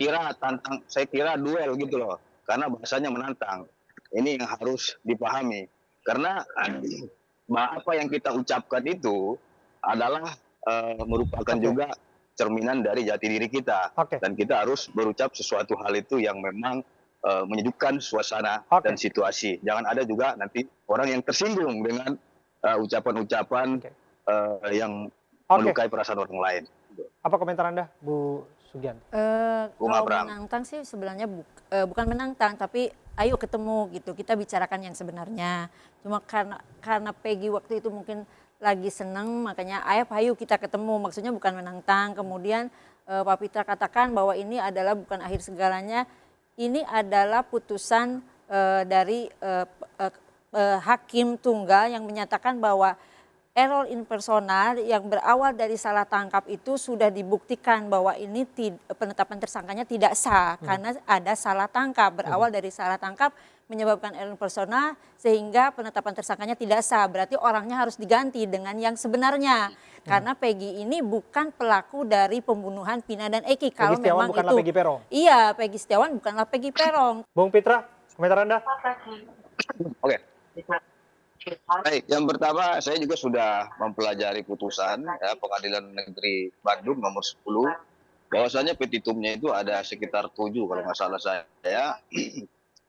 Saya kira duel gitu loh. Karena bahasanya menantang. Ini yang harus dipahami. Karena apa yang kita ucapkan itu adalah merupakan juga cerminan dari jati diri kita. Dan kita harus berucap sesuatu hal itu yang memang menyejukkan suasana dan situasi. Jangan ada juga nanti orang yang tersinggung dengan ucapan-ucapan yang melukai perasaan orang lain. Apa komentar Anda, Bu Sugianti? Kalau menantang sih sebenarnya bukan menantang, tapi ayo ketemu gitu, kita bicarakan yang sebenarnya. Cuma karena Peggy waktu itu mungkin lagi seneng, makanya ayo kita ketemu, maksudnya bukan menantang. Kemudian Pak Pitra katakan bahwa ini adalah bukan akhir segalanya, ini adalah putusan dari Hakim Tunggal yang menyatakan bahwa error in persona yang berawal dari salah tangkap itu sudah dibuktikan bahwa ini penetapan tersangkanya tidak sah karena ada salah tangkap, berawal dari salah tangkap menyebabkan error in persona sehingga penetapan tersangkanya tidak sah. Berarti orangnya harus diganti dengan yang sebenarnya. Karena Peggy ini bukan pelaku dari pembunuhan Pina dan Eki. Kalau memang bukanlah itu Peggy Peron. Iya, Peggy Setiawan bukanlah Peggy Peron. Bung Pitra, komentar Anda? Oke. Baik, yang pertama saya juga sudah mempelajari putusan Pengadilan Negeri Bandung nomor 10, bahwasanya petitumnya itu ada sekitar 7 kalau nggak salah saya.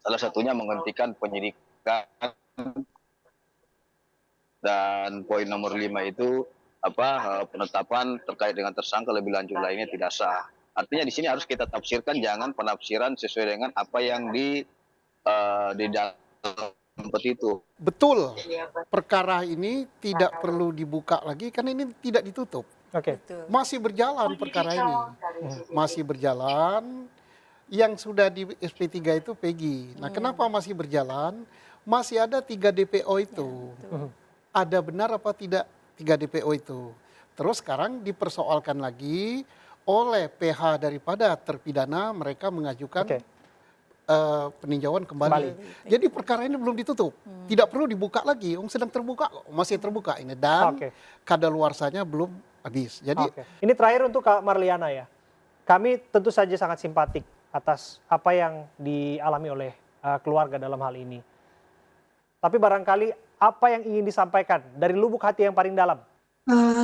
salah satunya menghentikan penyidikan, dan poin nomor 5 itu penetapan terkait dengan tersangka lebih lanjut lainnya tidak sah. Artinya di sini harus kita tafsirkan, jangan penafsiran sesuai dengan apa yang di dalam petitum. Betul, perkara ini tidak perlu dibuka lagi karena ini tidak ditutup. Oke. Masih berjalan perkara ini, masih berjalan. Yang sudah di SP3 itu Peggy. Nah, kenapa masih berjalan? Masih ada 3 DPO itu. Ada benar apa tidak 3 DPO itu? Terus sekarang dipersoalkan lagi oleh PH daripada terpidana, mereka mengajukan peninjauan kembali. Jadi perkara ini belum ditutup, tidak perlu dibuka lagi. Sedang terbuka kok, masih terbuka ini, dan kadaluarsanya belum habis. Jadi ini terakhir untuk Kak Marliana ya. Kami tentu saja sangat simpatik atas apa yang dialami oleh keluarga dalam hal ini. Tapi barangkali apa yang ingin disampaikan dari lubuk hati yang paling dalam?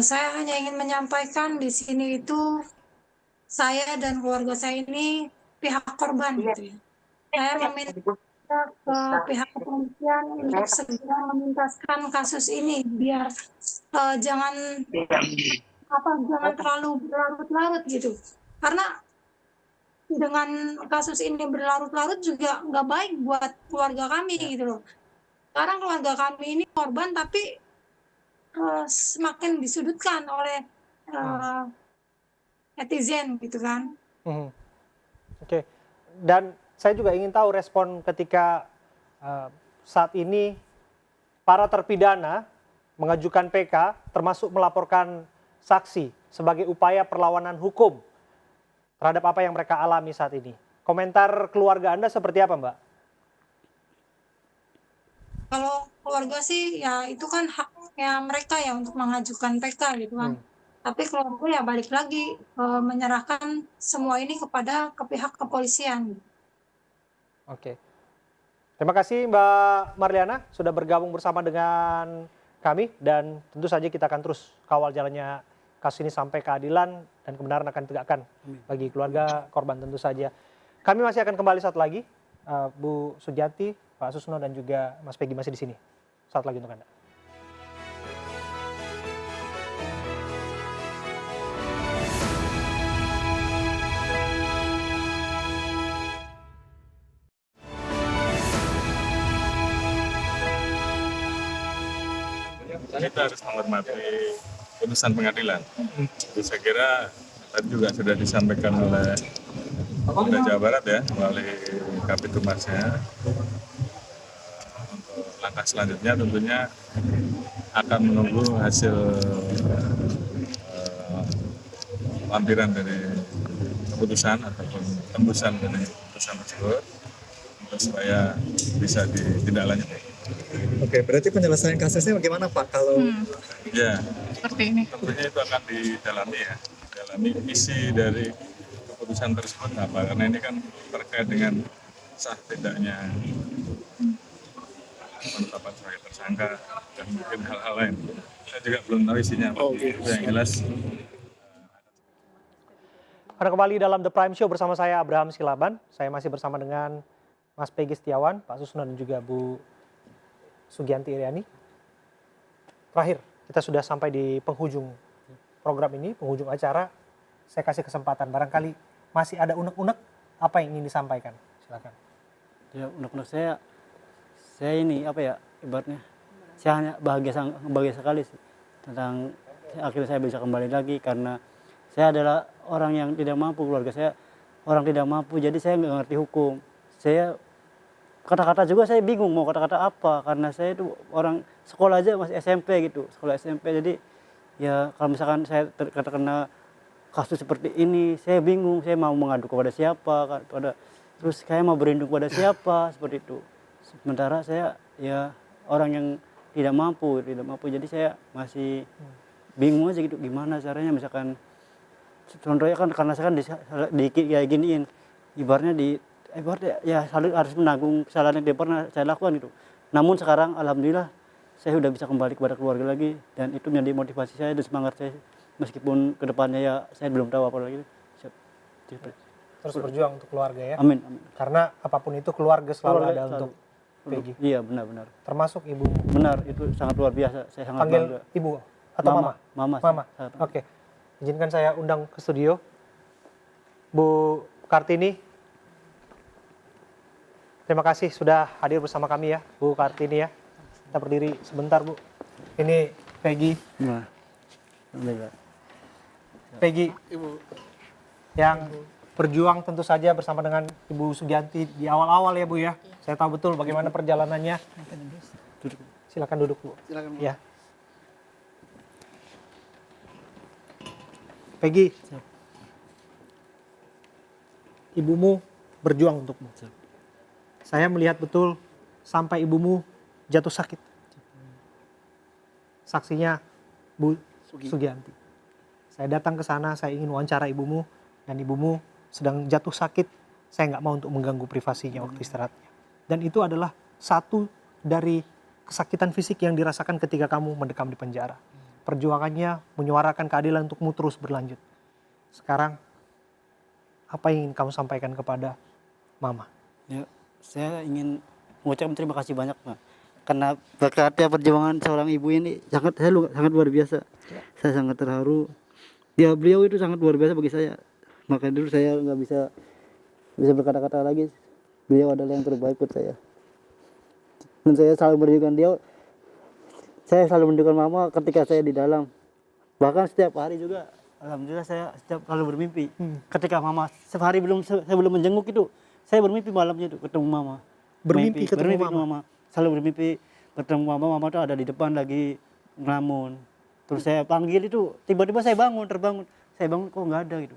Saya hanya ingin menyampaikan di sini itu saya dan keluarga saya ini pihak korban gitu ya. Saya meminta ke pihak kepolisian untuk segera menuntaskan kasus ini biar jangan terlalu berlarut-larut gitu. Karena dengan kasus ini berlarut-larut juga nggak baik buat keluarga kami gitu loh. Sekarang keluarga kami ini korban tapi semakin disudutkan oleh netizen gitu kan. Oke. Dan saya juga ingin tahu respon ketika saat ini para terpidana mengajukan PK termasuk melaporkan saksi sebagai upaya perlawanan hukum terhadap apa yang mereka alami saat ini. Komentar keluarga Anda seperti apa, Mbak? Kalau keluarga sih ya itu kan haknya mereka ya untuk mengajukan PK gitu kan. Tapi keluarga ya balik lagi menyerahkan semua ini ke pihak kepolisian. Oke. Terima kasih Mbak Marliana sudah bergabung bersama dengan kami, dan tentu saja kita akan terus kawal jalannya kasus ini sampai keadilan dan kebenaran akan ditegakkan bagi keluarga korban tentu saja. Kami masih akan kembali saat lagi, Bu Sugianti, Pak Susno dan juga Mas Peggy masih di sini. Saat lagi untuk Anda. Kita harus menghormati putusan pengadilan. Jadi saya kira tadi juga sudah disampaikan oleh Polda Jawa Barat ya, melalui Kabid Humasnya. Untuk langkah selanjutnya tentunya akan menunggu hasil lampiran dari keputusan ataupun tembusan dari keputusan tersebut supaya bisa ditindaklanjuti. Oke, berarti penyelesaian kasusnya bagaimana Pak kalau ya seperti ini? Tentunya itu akan didalami ya, dalami isi dari keputusan tersebut apa, karena ini kan terkait dengan sah tidaknya penetapan sebagai tersangka dan mungkin hal-hal lain. Saya juga belum tahu isinya apa. Yang jelas. Anda kembali dalam The Prime Show bersama saya Abraham Silaban. Saya masih bersama dengan Mas Peggy Setiawan, Pak Susno dan juga Bu Sugianti Iriani. Terakhir, kita sudah sampai di penghujung program ini, penghujung acara. Saya kasih kesempatan, barangkali masih ada unek-unek apa yang ingin disampaikan. Silakan. Ya, unek-unek saya ini apa ya, ibaratnya saya hanya bahagia sekali sih tentang akhirnya saya bisa kembali lagi, karena saya adalah orang yang tidak mampu, keluarga saya orang tidak mampu, jadi saya nggak ngerti hukum. Saya kata-kata juga saya bingung mau kata-kata apa, karena saya itu orang sekolah aja masih SMP gitu, sekolah SMP. Jadi ya kalau misalkan saya terkena kasus seperti ini, saya bingung, saya mau mengadu kepada siapa, terus saya mau berlindung kepada siapa, seperti itu. Sementara saya ya orang yang tidak mampu, jadi saya masih bingung aja gitu, gimana caranya. Misalkan contohnya kan karena saya kan kayak giniin, ibaratnya ya harus menanggung kesalahan yang pernah saya lakukan gitu. Namun sekarang alhamdulillah saya sudah bisa kembali kepada keluarga lagi, dan itu menjadi motivasi saya dan semangat saya, meskipun kedepannya ya saya belum tahu apa lagi. Terus berjuang untuk keluarga ya. Amin, amin. Karena apapun itu keluarga selalu Keluarga ada selalu. untuk Peggy. Iya, benar-benar. Termasuk ibu. Benar, itu sangat luar biasa. Saya sangat Panggil bangga. ibu atau mama? Mama. Mama. Oke. Izinkan saya undang ke studio Bu Kartini. Terima kasih sudah hadir bersama kami ya, Bu Kartini ya. Kita berdiri sebentar, Bu. Ini Peggy. Nah. Alhamdulillah. Peggy, Ibu, yang berjuang tentu saja bersama dengan Ibu Sugianti di awal-awal ya Bu ya. Saya tahu betul bagaimana perjalanannya. Silakan duduk Bu. Silakan, Bu. Ya. Peggy, ibumu berjuang untukmu. Saya melihat betul sampai ibumu jatuh sakit. Saksinya Bu Sugianti. Saya datang ke sana, saya ingin wawancara ibumu, dan ibumu sedang jatuh sakit. Saya nggak mau untuk mengganggu privasinya waktu istirahatnya. Dan itu adalah satu dari kesakitan fisik yang dirasakan ketika kamu mendekam di penjara. Perjuangannya menyuarakan keadilan untukmu terus berlanjut. Sekarang, apa yang ingin kamu sampaikan kepada Mama? Ya, saya ingin mengucapkan terima kasih banyak, Pak. Karena berkatnya perjuangan seorang ibu ini sangat luar biasa. Saya sangat terharu. Dia beliau itu sangat luar biasa bagi saya. Maka dulu saya nggak bisa berkata-kata lagi. Beliau adalah yang terbaik buat saya. Dan saya selalu merindukan dia. Saya selalu merindukan Mama ketika saya di dalam. Bahkan setiap hari juga, alhamdulillah saya setiap selalu bermimpi. Ketika Mama sehari saya belum menjenguk itu, saya bermimpi malamnya itu ketemu Mama. Bermimpi ketemu Mama. Selalu bermimpi bertemu Mama. Mama tuh ada di depan lagi ngelamun. Terus saya panggil itu, tiba-tiba saya terbangun. Saya bangun kok nggak ada gitu.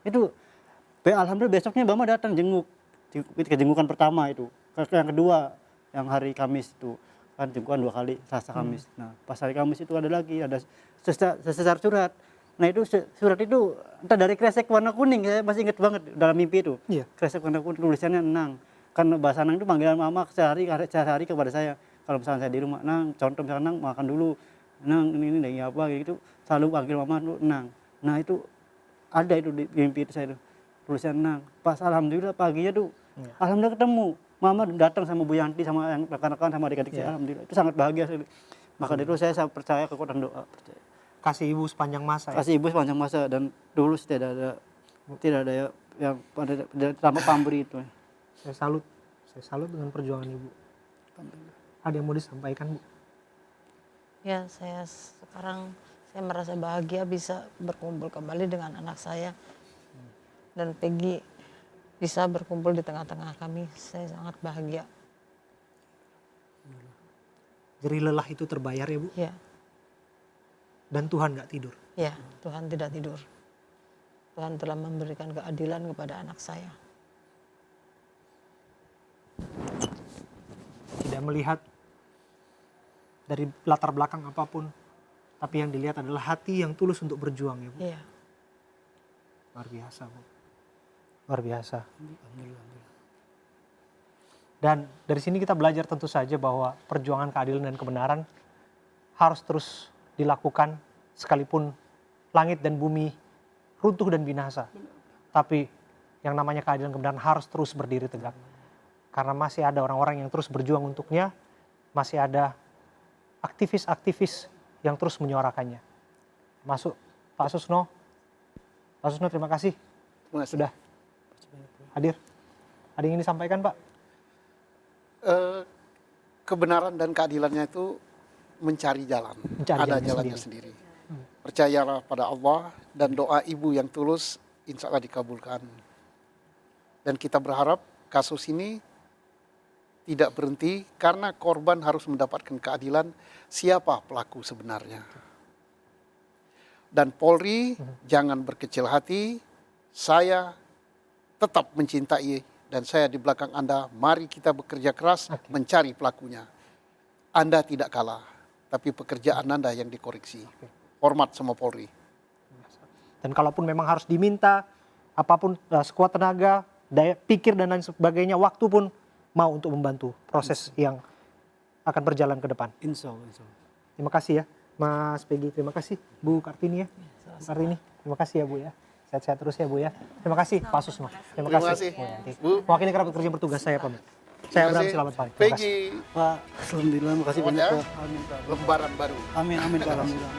Itu alhamdulillah besoknya Mama datang jenguk. Kejengukan pertama itu. Yang kedua yang hari Kamis itu kan jengukan 2 kali, Selasa Kamis. Nah, pas hari Kamis itu ada sesar surat. Nah, itu surat itu entah dari kresek warna kuning, saya masih ingat banget dalam mimpi itu. Iya. Kresek warna kuning, tulisannya Nang. Kan bahasa Nang itu panggilan Mama sehari kepada saya. Kalau misalnya saya di rumah, Nang, contoh misalnya Nang makan dulu. Nang, ini lagi apa gitu, selalu panggil Mama itu Nang. Nah, itu ada itu di mimpi itu saya itu. Tulisan Nang. Pas alhamdulillah paginya tuh, alhamdulillah ketemu. Mama datang sama Bu Yanti, sama yang rekan-rekan, sama adik-adik saya, alhamdulillah. Itu sangat bahagia sekali. Maka dari itu saya percaya kekuatan doa. Percaya. Kasih ibu sepanjang masa. Kasih ibu sepanjang masa, dan dulu tidak ada yang sama pamrih itu. Saya salut dengan perjuangan ibu. Ada yang mau disampaikan, Bu? Ya, sekarang saya merasa bahagia bisa berkumpul kembali dengan anak saya. Dan Peggy bisa berkumpul di tengah-tengah kami. Saya sangat bahagia. Jerih lelah itu terbayar ya, Bu? Ya. Dan Tuhan gak tidur? Ya, Tuhan tidak tidur. Tuhan telah memberikan keadilan kepada anak saya. Tidak melihat dari latar belakang apapun, tapi yang dilihat adalah hati yang tulus untuk berjuang ya, Bu? Iya. Luar biasa, Bu. Luar biasa. Dan dari sini kita belajar tentu saja bahwa perjuangan keadilan dan kebenaran harus terus dilakukan sekalipun langit dan bumi runtuh dan binasa. Tapi yang namanya keadilan dan kebenaran harus terus berdiri tegak. Karena masih ada orang-orang yang terus berjuang untuknya, masih ada aktivis-aktivis yang terus menyuarakannya. Masuk Pak Susno. Pak Susno, terima kasih. Sudah hadir. Ada yang ingin disampaikan, Pak? Kebenaran dan keadilannya itu mencari jalan. Ada jalannya sendiri. Percayalah pada Allah, dan doa ibu yang tulus insya Allah dikabulkan. Dan kita berharap kasus ini tidak berhenti karena korban harus mendapatkan keadilan siapa pelaku sebenarnya. Dan Polri jangan berkecil hati, saya tetap mencintai dan saya di belakang Anda. Mari kita bekerja keras mencari pelakunya. Anda tidak kalah, tapi pekerjaan Anda yang dikoreksi. Hormat sama Polri. Dan kalaupun memang harus diminta, apapun sekuat tenaga, daya pikir dan lain sebagainya, waktu pun mau untuk membantu proses yang akan berjalan ke depan. Insya Allah. Terima kasih ya Mas Peggy, terima kasih Bu Kartini ya. Kartini, terima kasih ya Bu ya. Sehat-sehat terus ya Bu ya. Terima kasih Pak Susma. Terima Terima kasih. kasih. Ya, nanti. Bu. Mewakili kerabat kerja bertugas saya pamit. Saya Abraham, selamat pagi. Terima kasih. Peggy. Pak, alhamdulillah, makasih banyak Pokoknya Pak. Amin Pak. lembaran baru. Amin, amin Pak, alhamdulillah.